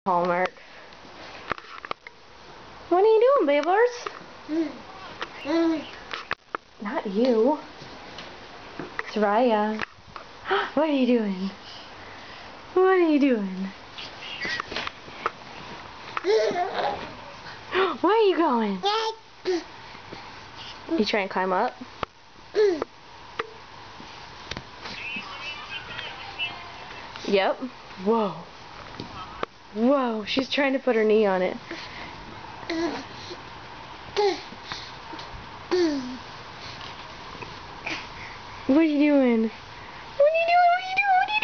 Hallmark. What are you doing, Babers? Not you. Soraya. What are you doing? What are you doing? Where are you going? You trying to climb up? Yep. Whoa. Whoa, she's trying to put her knee on it. What are you doing? What are you doing? What are you doing? What are you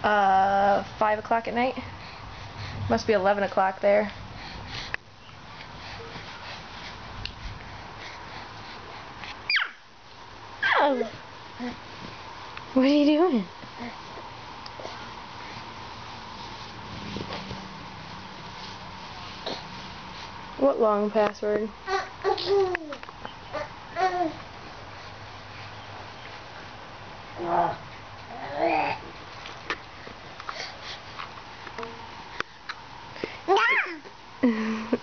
doing? 5 o'clock at night? Must be 11 o'clock there. Oh. What are you doing? What long password?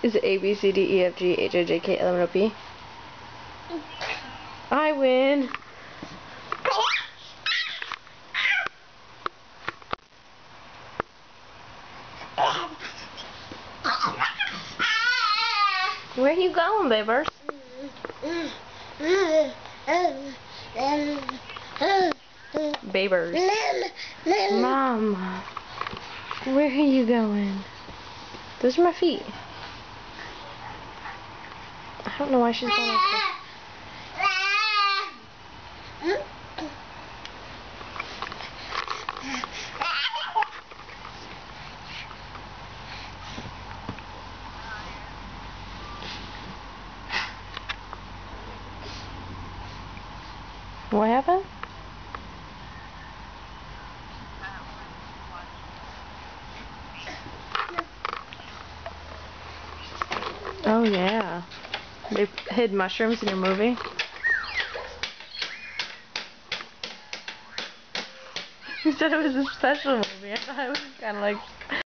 Is it A, B, C, D, E, F, G, H, I, J, K, L, M, N, O, P? I win! Where are you going, Babers? Babers. Mom. Where are you going? Those are my feet. I don't know why she's going like this. What happened? Oh yeah. They hid mushrooms in your movie? You said it was a special movie. I thought it was kind of like